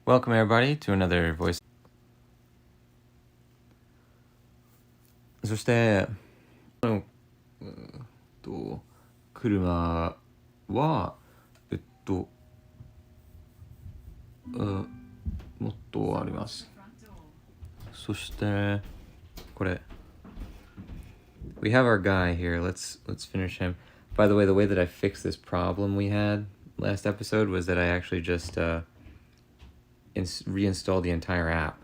Welcome everybody to another voice. そして車はもっとあります。そしてこれ we have our guy here. Let's finish him. By the way that I fixed this problem we had last episode was that I actually just reinstalled the entire app.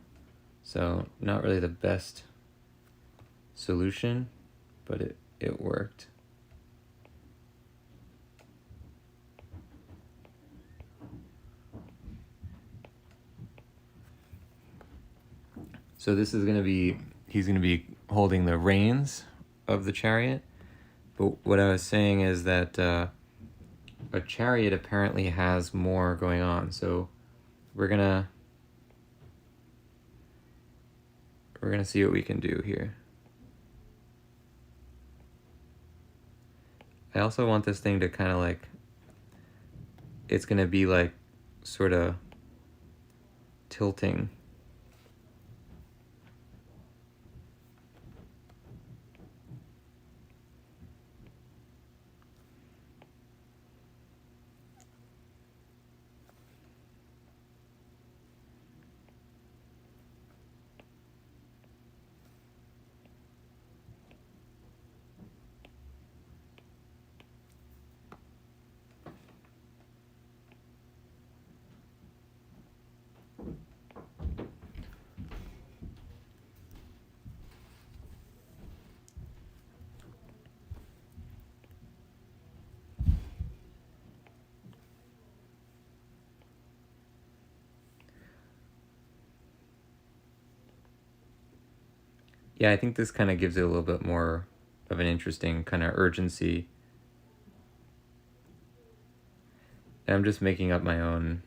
So not really the best solution, but it worked. So this is going to be, he's going to be holding the reins of the chariot. But what I was saying is that a chariot apparently has more going on. So we're gonna see what we can do here. I also want this thing to kind of like, it's going to be like sort of tilting. Yeah, I think this kind of gives it a little bit more of an interesting kind of urgency. And I'm just making up my own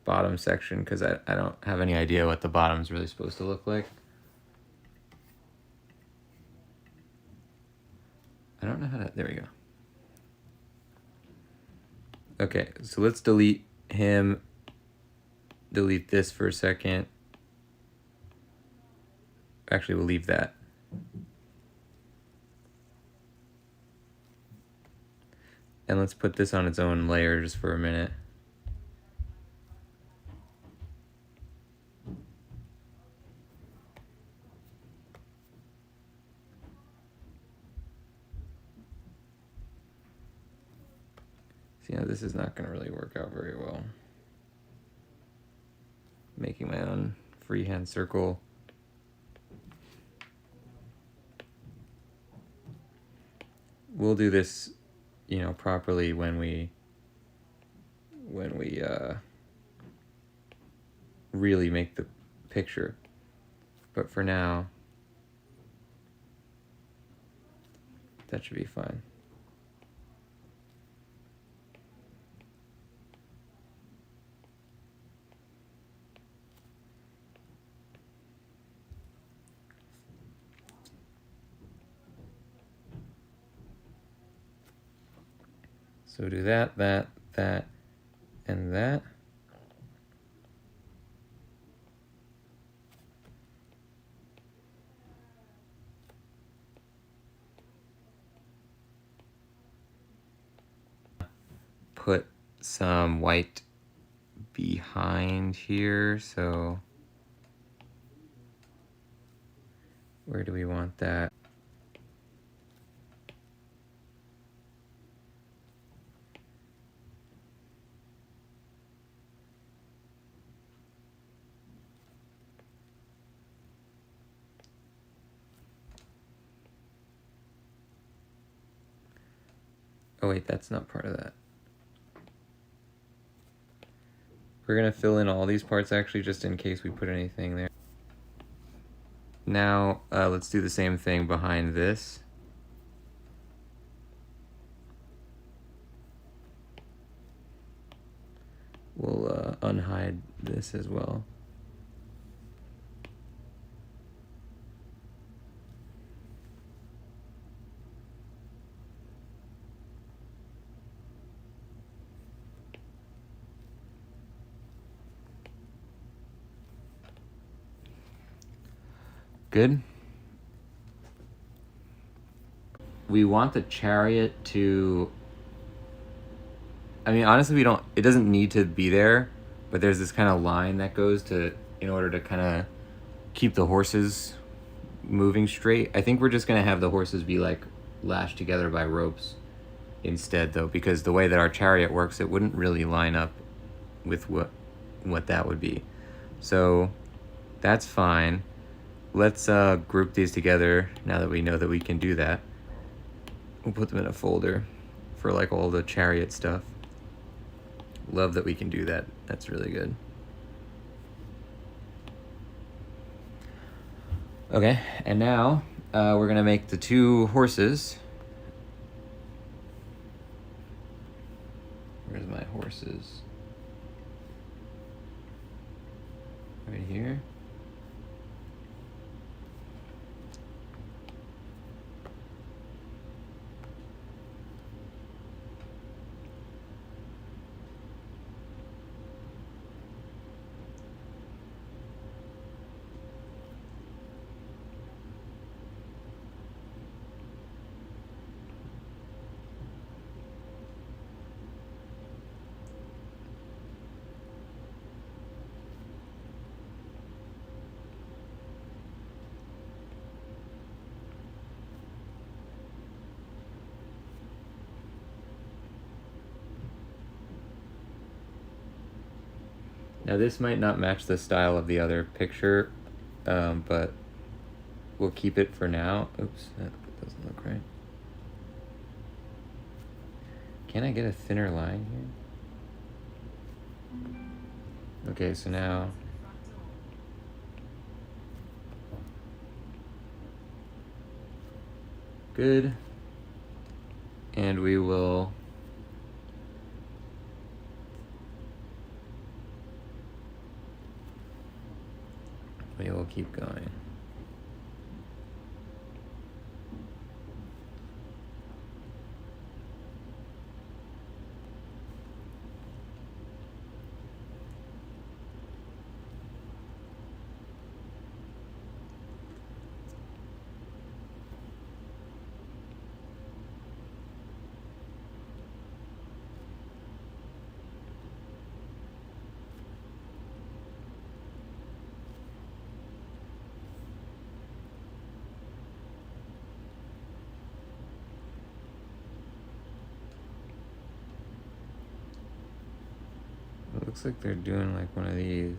bottom section because I don't have any idea what the bottom's really supposed to look like. I don't know how to, there we go. Okay, so let's delete him, delete this for a second. Actually, we'll leave that. And let's put this on its own layer just for a minute. See, now this is not going to really work out very well. Making my own freehand circle. We'll do this, you know, properly when we really make the picture. But for now, that should be fine. So do that, and that. Put some white behind here, so where do we want that? Oh wait, that's not part of that. We're gonna fill in all these parts actually, just in case we put anything there. Now, let's do the same thing behind this. We'll unhide this as well. Good. We want the chariot to, I mean, honestly, it doesn't need to be there, but there's this kind of line that goes to, in order to kind of keep the horses moving straight. I think we're just going to have the horses be like lashed together by ropes instead, though, because the way that our chariot works, it wouldn't really line up with what that would be. So that's fine. Let's group these together now that we know that we can do that. We'll put them in a folder for like all the chariot stuff. Love that we can do that. That's really good. Okay, and now we're gonna make the two horses. Where's my horses? Right here. Now this might not match the style of the other picture, but we'll keep it for now. Oops, that doesn't look right. Can I get a thinner line here? Okay, so now good. And we will keep going. It looks like they're doing like one of these.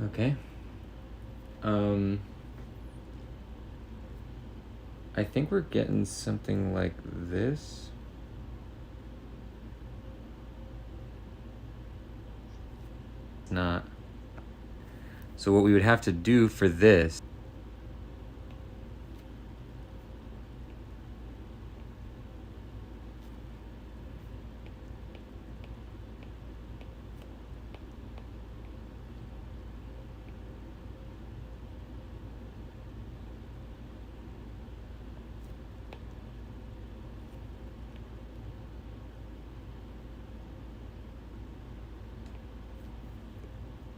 Okay. I think we're getting something like this. Not. So what we would have to do for this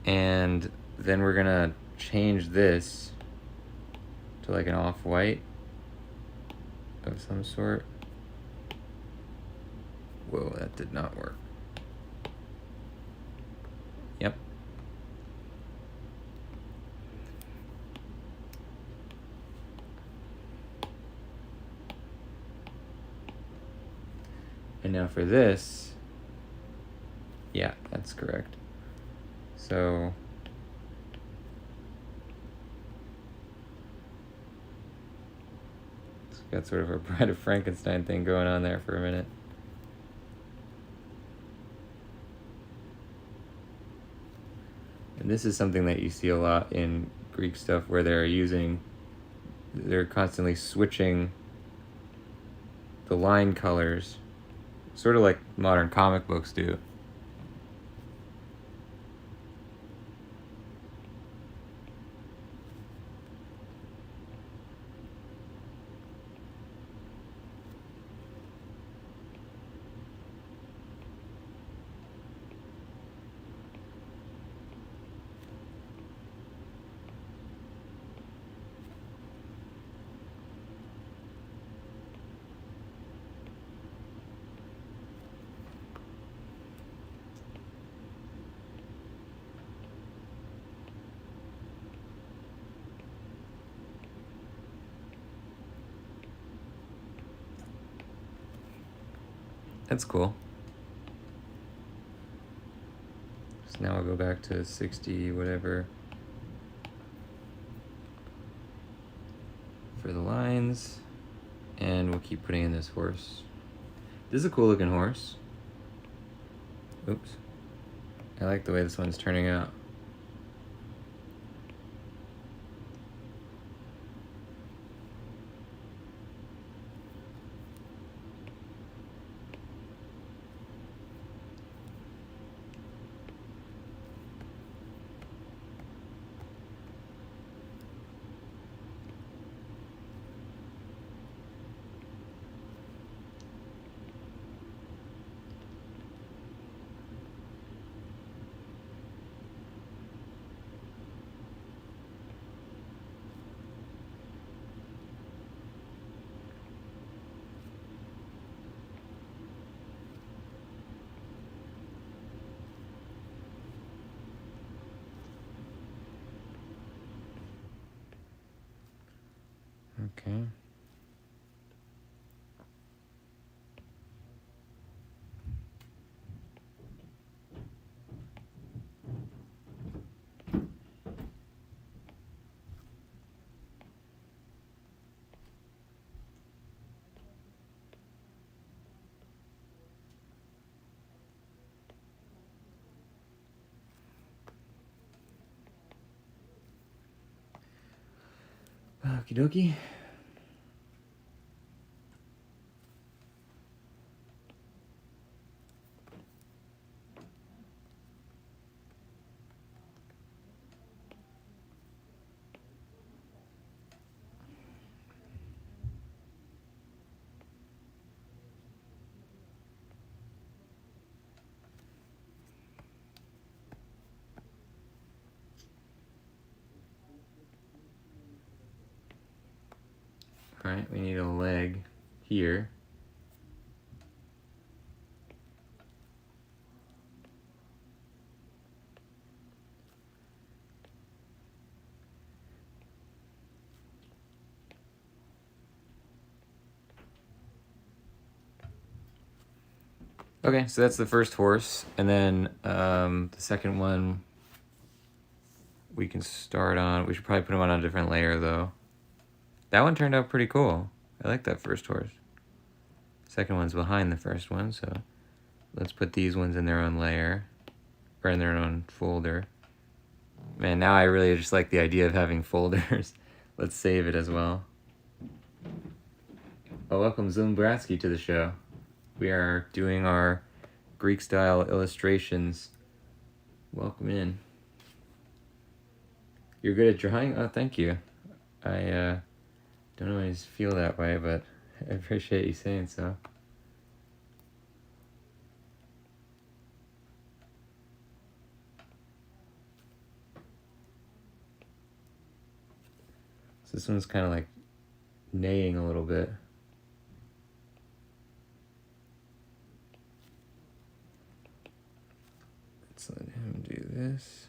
and then we're gonna change this to like an off-white of some sort. Whoa, that did not work. Yep. And now for this, yeah, that's correct. So it's got sort of a Bride of Frankenstein thing going on there for a minute. And this is something that you see a lot in Greek stuff where they're constantly switching the line colors, sort of like modern comic books do. That's cool. So now I'll go back to 60, whatever, for the lines. And we'll keep putting in this horse. This is a cool looking horse. Oops. I like the way this one's turning out. Okay. Okie dokie. Alright, we need a leg here. Okay, so that's the first horse, and then the second one we can start on. We should probably put him on a different layer though. That one turned out pretty cool. I like that first horse. Second one's behind the first one, so let's put these ones in their own layer, or in their own folder. Man, now I really just like the idea of having folders. Let's save it as well. Oh, welcome Zumbratsky to the show. We are doing our Greek style illustrations. Welcome in. You're good at drawing? Oh, thank you. I don't always feel that way, but I appreciate you saying so. So this one's kind of like neighing a little bit. Let's let him do this.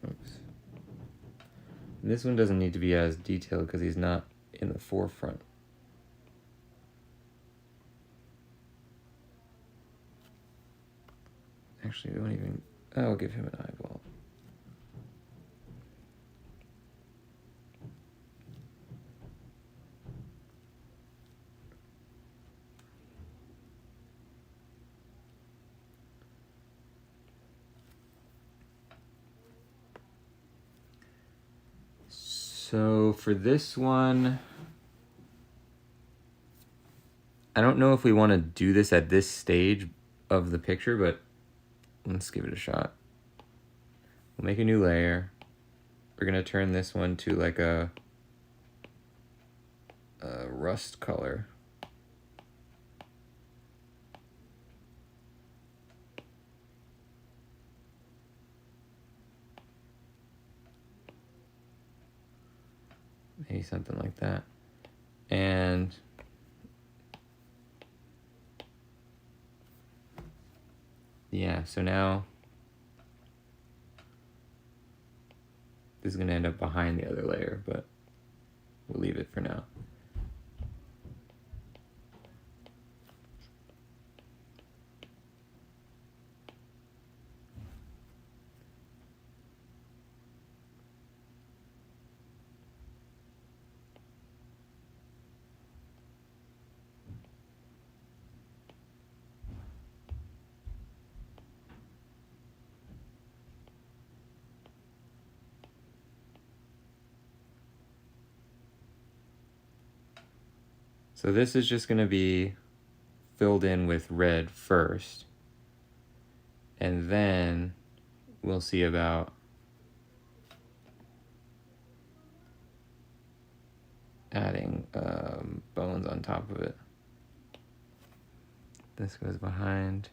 Oops. And this one doesn't need to be as detailed because he's not in the forefront. Actually, we won't even... I'll give him an eyeball. So for this one, I don't know if we want to do this at this stage of the picture, but let's give it a shot. We'll make a new layer. We're gonna turn this one to like a rust color. Maybe something like that. And yeah, so now This is going to end up behind the other layer, but we'll leave it for now. So this is just going to be filled in with red first, and then we'll see about adding bones on top of it. This goes behind,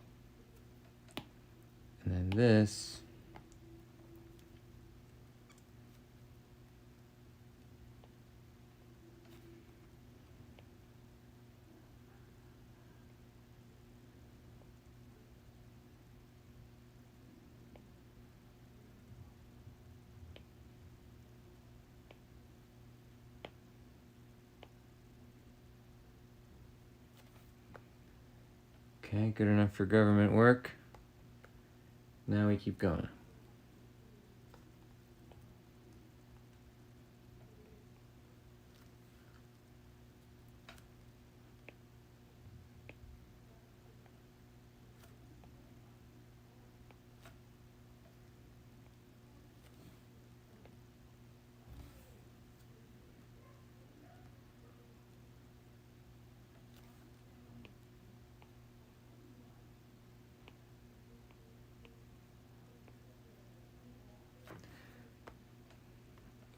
and then this okay, good enough for government work. Now we keep going.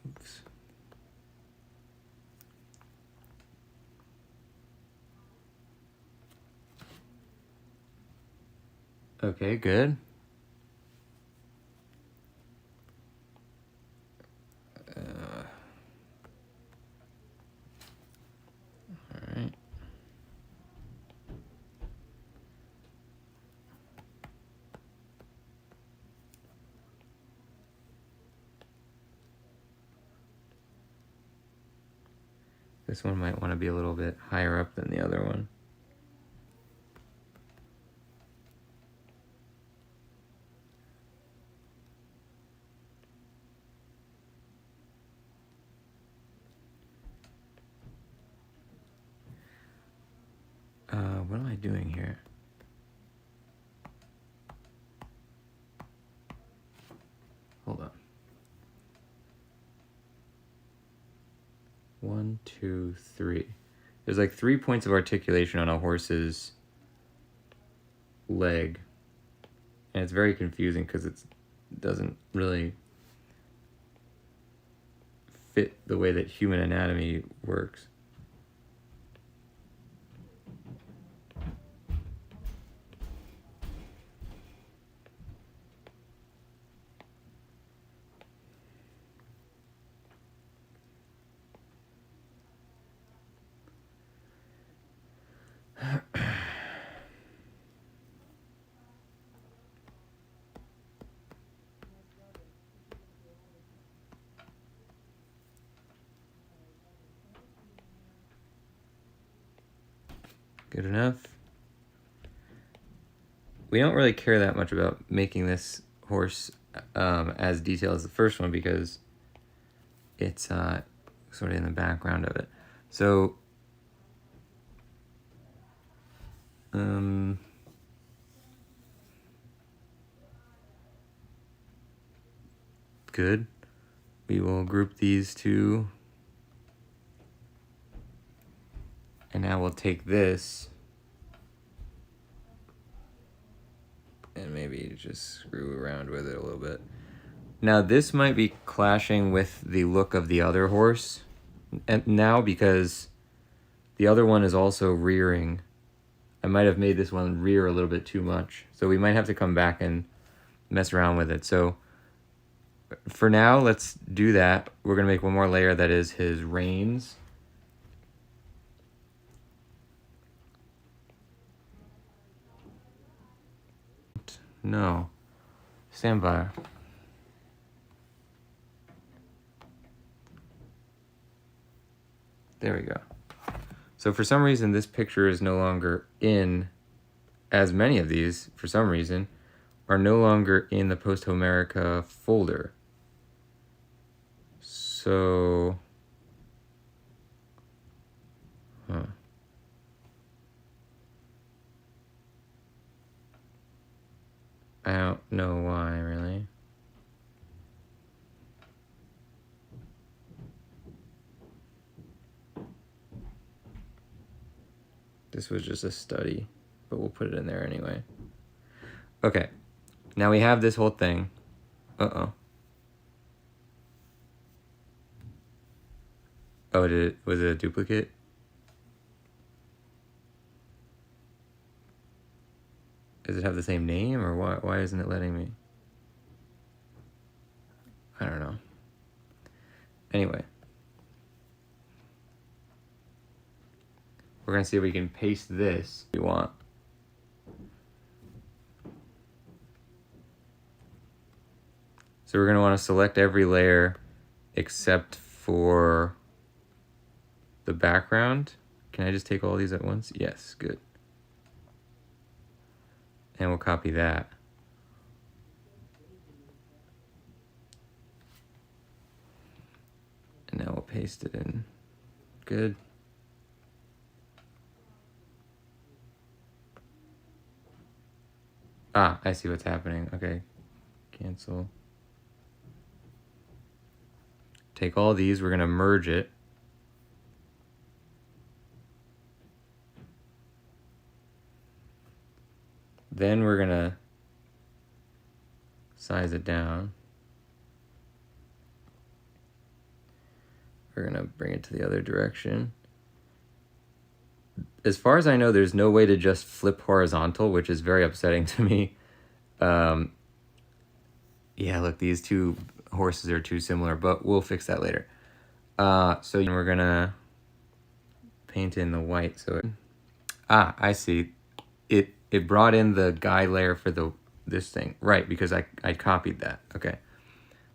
Oops. Okay, good. All right. This one might want to be a little bit higher up than the other one. What am I doing here? Hold on. 1, 2, 3. There's like 3 points of articulation on a horse's leg, and it's very confusing because it doesn't really fit the way that human anatomy works. Good enough. We don't really care that much about making this horse as detailed as the first one because it's sort of in the background of it. So good. We will group these two. And now we'll take this and maybe just screw around with it a little bit. Now this might be clashing with the look of the other horse and now because the other one is also rearing. I might have made this one rear a little bit too much. So we might have to come back and mess around with it. So for now, let's do that. We're gonna make one more layer that is his reins. No. Stand by. There we go. So for some reason, this picture is no longer in, as many of these, for some reason, are no longer in the Posthomerica folder. So, I don't know why, really. This was just a study, but we'll put it in there anyway. Okay, now we have this whole thing. Uh-oh. Oh, was it a duplicate? Does it have the same name, or why isn't it letting me? I don't know. Anyway. We're gonna see if we can paste this if we want. So we're gonna wanna select every layer except for the background. Can I just take all these at once? Yes, good. And we'll copy that. And now we'll paste it in. Good. Ah, I see what's happening. Okay, cancel. Take all these, we're gonna merge it. Then we're gonna size it down. We're gonna bring it to the other direction. As far as I know, there's no way to just flip horizontal, which is very upsetting to me. Yeah, look, these two horses are too similar, but we'll fix that later. So we're gonna paint in the white. So I see. It brought in the guy layer for this thing, right? Because I copied that. Okay.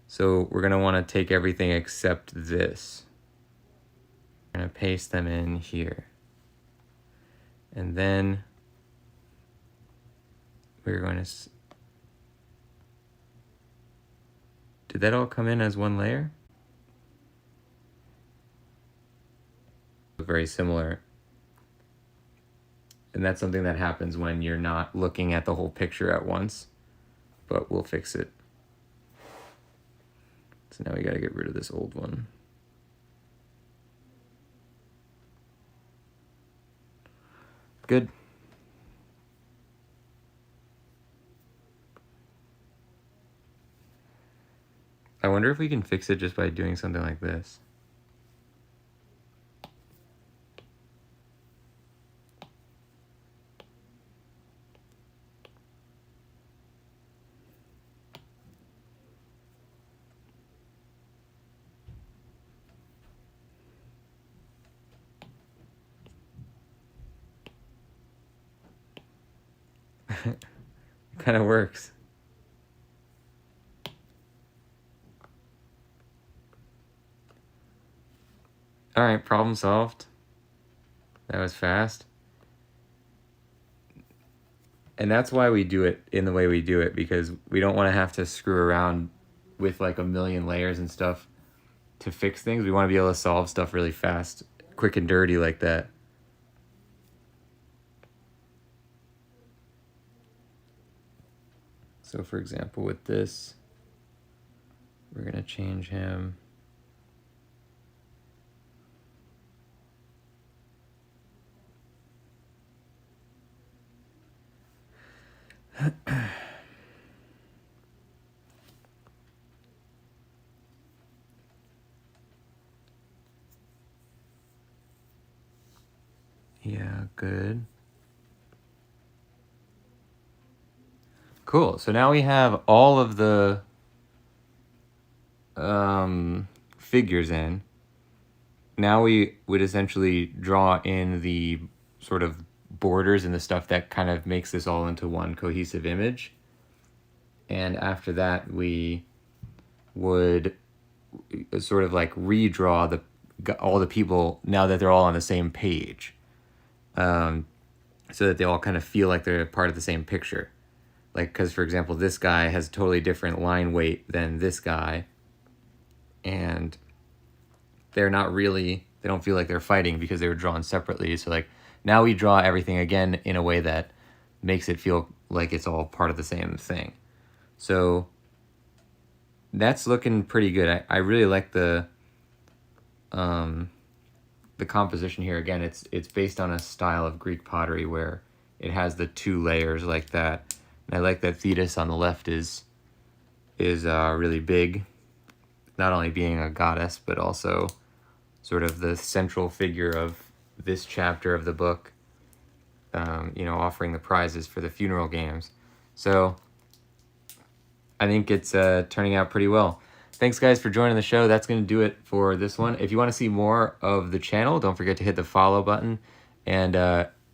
So we're gonna want to take everything except this. We're gonna paste them in here. And then we're going to... Did that all come in as one layer? Very similar. And that's something that happens when you're not looking at the whole picture at once. But we'll fix it. So now we gotta get rid of this old one. Good. I wonder if we can fix it just by doing something like this. It kind of works. All right, problem solved. That was fast. And that's why we do it in the way we do it, because we don't want to have to screw around with like a million layers and stuff to fix things. We want to be able to solve stuff really fast, quick and dirty like that. So for example, with this, we're going to change him. Yeah, good. Cool. So now we have all of the figures in. Now we would essentially draw in the sort of borders and the stuff that kind of makes this all into one cohesive image. And after that, we would sort of like redraw all the people now that they're all on the same page, so that they all kind of feel like they're part of the same picture. Like, because for example, this guy has a totally different line weight than this guy, and they're not really, they don't feel like they're fighting because they were drawn separately. So like now we draw everything again in a way that makes it feel like it's all part of the same thing. So that's looking pretty good. I really like the composition here. Again, it's based on a style of Greek pottery where it has the two layers like that. And I like that Thetis on the left is really big, not only being a goddess, but also sort of the central figure of this chapter of the book, you know, offering the prizes for the funeral games. So I think it's turning out pretty well. Thanks, guys, for joining the show. That's going to do it for this one. If you want to see more of the channel, don't forget to hit the follow button. And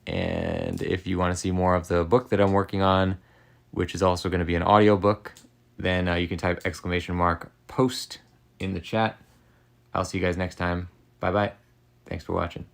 if you want to see more of the book that I'm working on, which is also going to be an audiobook, then you can type !post in the chat. I'll see you guys next time. Bye-bye. Thanks for watching.